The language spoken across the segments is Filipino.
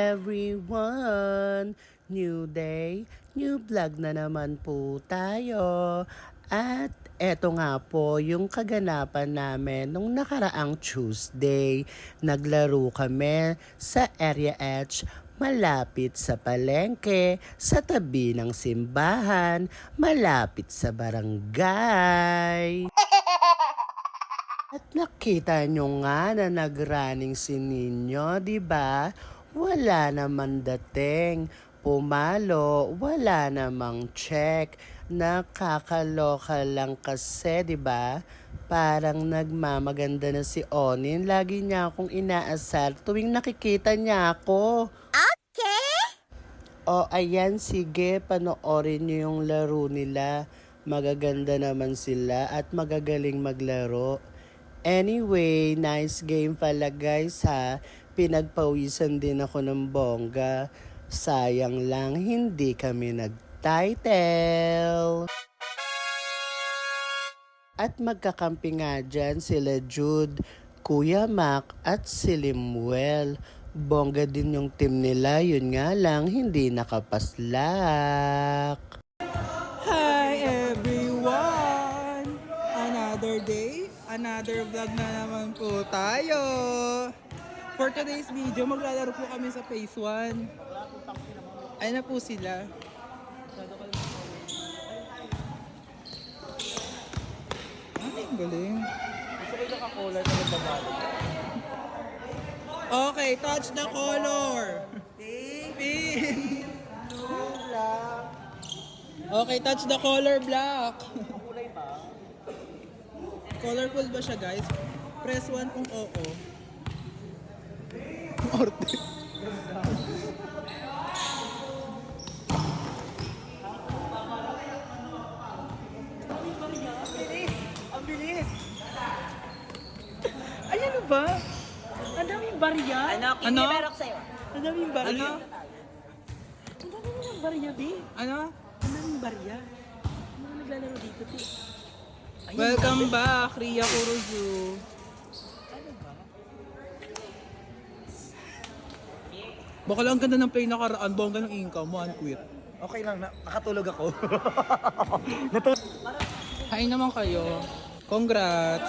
everyone! New day, new vlog na naman po tayo. At eto nga po yung kaganapan namin nung nakaraang Tuesday. Naglaro kami sa Area H, malapit sa palengke, sa tabi ng simbahan, malapit sa barangay. At nakita nyo nga na nag-running si Ninyo, di ba? Wala naman dating. Pumalo, wala namang check. Nakakaloka lang kasi, di ba? Parang nagmamaganda na si Onin. Lagi niya akong inaasar tuwing nakikita niya ako. O ayan, sige, panoorin niyo yung laro nila. Magaganda naman sila at magagaling maglaro. Anyway, nice game pala guys ha. Pinagpawisan din ako ng bongga. Sayang lang hindi kami nag-title. At magkakampi nga dyan sila Jude, Kuya Mac at si Limuel. Bongga din yung team nila, yun nga lang hindi nakapaslak. Hi everyone! Another day, another vlog na naman po tayo. For today's video, maglalaro po kami sa phase 1. Ayun na po sila. Ay, galing. Gusto ko yung naka-collar na nagbabalot. Okay, touch the color. Pink. Okay, touch the color black. Kulay ba? Colorful ba siya, guys? Press 1 kung oo. Orte. Ang bilis! Ay, ano ba? Ang daming barya. Ano? Ang daming barya. Ano? Ang daming barya, B. Ano? Ang daming barya. Ano ang naglalaro dito, B? Welcome back, Ria Kuruzu. Ano ba? Baka lang ganda ng play nakaraan, bongga ng income, one quit. Okay lang, nakatulog ako. Hi naman kayo. Congrats.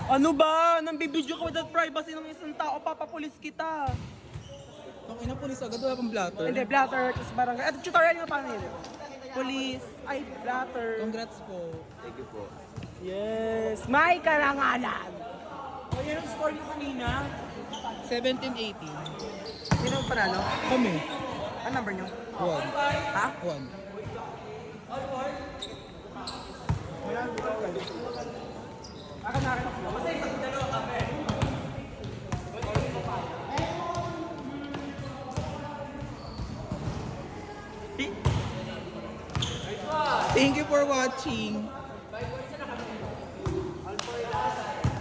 Ano ba? Nambibidyo ka without privacy ng isang tao, papapulis kita. Ang ina police agad, wala pang blatter. Hindi, blatter, kasi barangay. At tutorial yung paano yun? Police, ay, blatter. Congrats po. Thank you po. Yes, may karangalan. O, yun ang score nyo kanina. 17-18. Sino ang panalo? Kami. Ang number nyo? 1. Ha? 1. Akin na ako. Basta isang dalawa kami. Thank you for watching.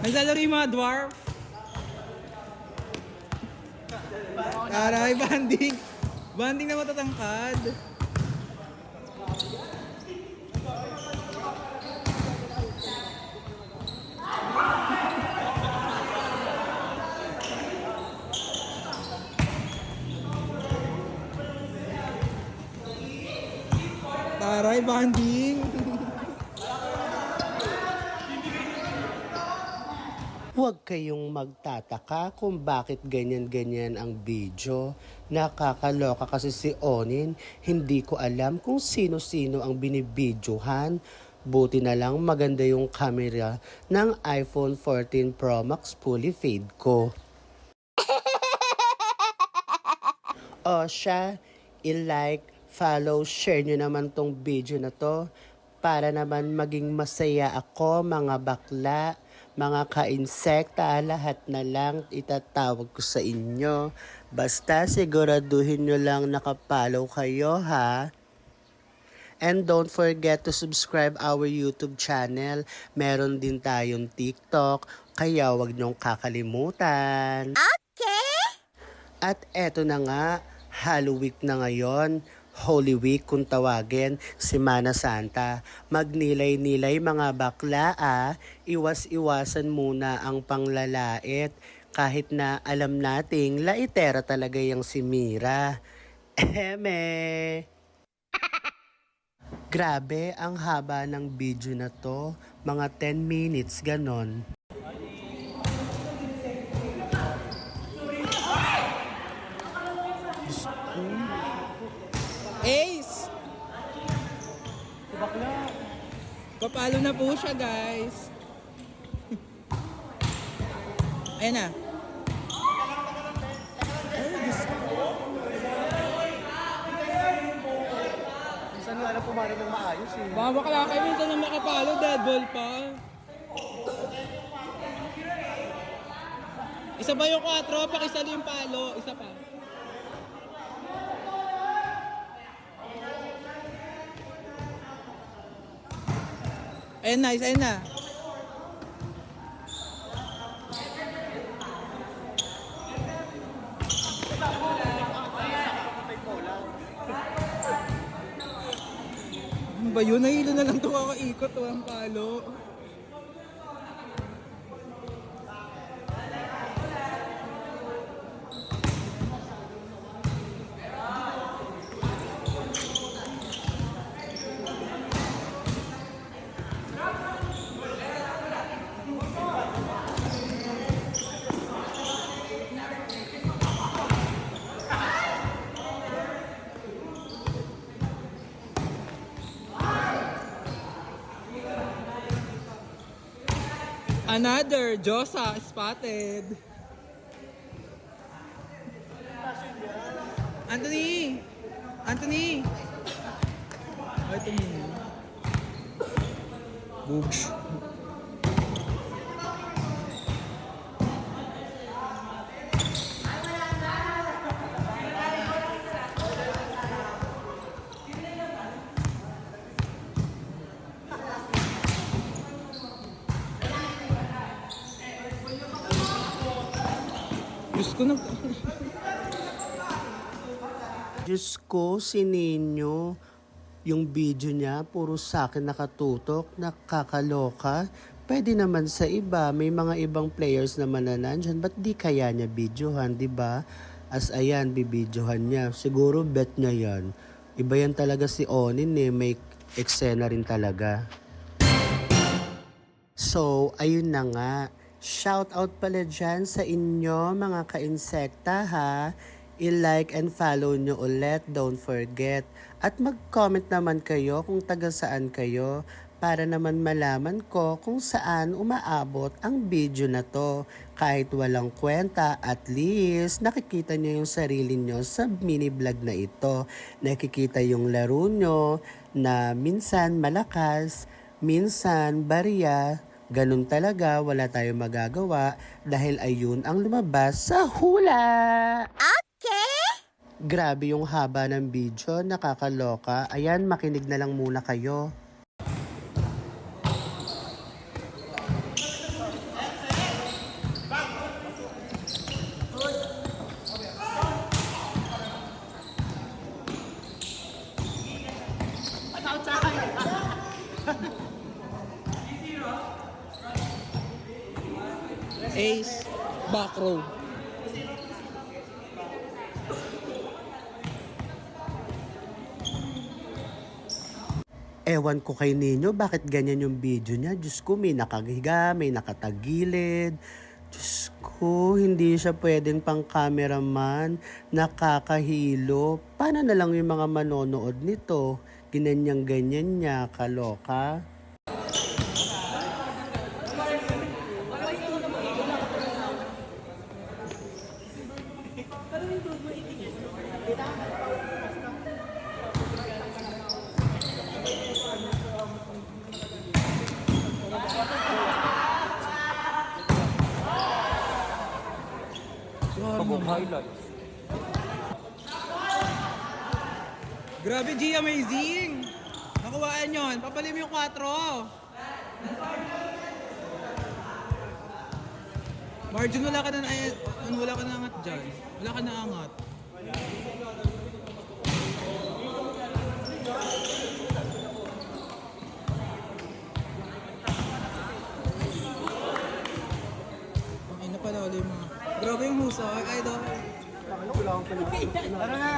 Naglalaro yung mga dwarf. Taray, banding. Banding na matatangkad. Taray, banding. Huwag kayong magtataka kung bakit ganyan-ganyan ang video. Nakakaloka kasi si Onin. Hindi ko alam kung sino-sino ang binibidyohan. Buti na lang maganda yung camera ng iPhone 14 Pro Max fully fade ko. O siya, i-like, follow, share nyo naman tong video na to para naman maging masaya ako mga bakla. Mga ka-insekta, lahat na lang itatawag ko sa inyo. Basta siguraduhin nyo lang nakapollow kayo ha. And don't forget to subscribe our YouTube channel. Meron din tayong TikTok, kaya wag nyong kakalimutan. Okay! At eto na nga, Halloween na ngayon. Holy Week kung tawagin, Semana Santa. Magnilay-nilay mga bakla Iwas-iwasan muna ang panglalait. Kahit na alam nating laitera talaga yung si Mira. Eme! Grabe, ang haba ng video na to. Mga 10 minutes, ganon. Ace! Papalo na po siya, guys. Ayan na. Ay, Diyos ko. Minsan nga alam pumalo ng maayos eh. Baka bakla kayo minsan na makapalo, dead ball pa. Isa ba yung 4? Pakisalo yung palo. Isa pa. Ayun na, ayun na. Ano ba yun? Nahilo na lang ito kakaikot. Walang palo. Another Josa spotted. Anthony! Anthony! Ay, tumingin. Boogs. Diyos ko na. Diyos ko, si Nino, yung video niya, puro sa akin nakatutok, nakakaloka. Pwede naman sa iba, may mga ibang players naman na nandyan, ba't di kaya niya videohan, di ba? As ayan, bibidyohan niya. Siguro bet niya yan. Iba yan talaga si Onin eh, may eksena rin talaga. So, ayun na nga. Shout out pala dyan sa inyo mga ka-insekta ha. I-like and follow nyo ulit, don't forget. At mag-comment naman kayo kung taga saan kayo para naman malaman ko kung saan umaabot ang video na to. Kahit walang kwenta, at least nakikita nyo yung sarili nyo sa mini vlog na ito. Nakikita yung laro nyo na minsan malakas, minsan barya. Ganun talaga, wala tayong magagawa dahil ayun ang lumabas sa hula. Okay? Grabe yung haba ng video, nakakaloka. Ayan, makinig na lang muna kayo. Ace, back row. Ewan ko kay Nino, bakit ganyan yung video niya? Diyos ko, may nakahiga, may nakatagilid. Diyos ko, hindi siya pwedeng pang cameraman. Nakakahilo. Paano na lang yung mga manonood nito? Ganyan niya, kaloka. Highlights. Grabe, G, amazing! Nakuhaan yun. Papalim yung 4. Margin, wala ka na angat dyan. Wala ka na angat. Ang ina pala ulit mga. Grabe yung husay, idol. Tara na.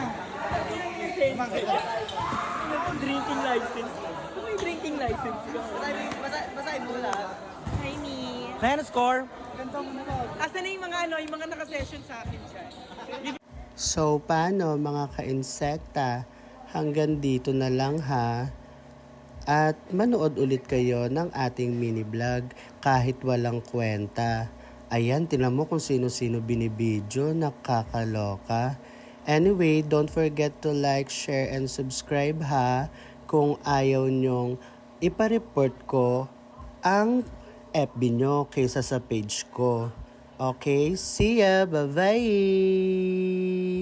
Drinking license. May drinking license ka. Basahin mo lahat. Hi, me. Kaya na score? Asa na yung mga yung mga naka-session sa akin dyan? So, paano mga ka-insekta? Hanggang dito na lang ha. At manood ulit kayo ng ating mini vlog kahit walang kwenta. Ayan, tinan mo kung sino-sino binibidyo, nakakaloka. Anyway, don't forget to like, share, and subscribe ha kung ayaw nyong ipa-report ko ang FB nyo kaysa sa page ko. Okay, see ya, bye-bye!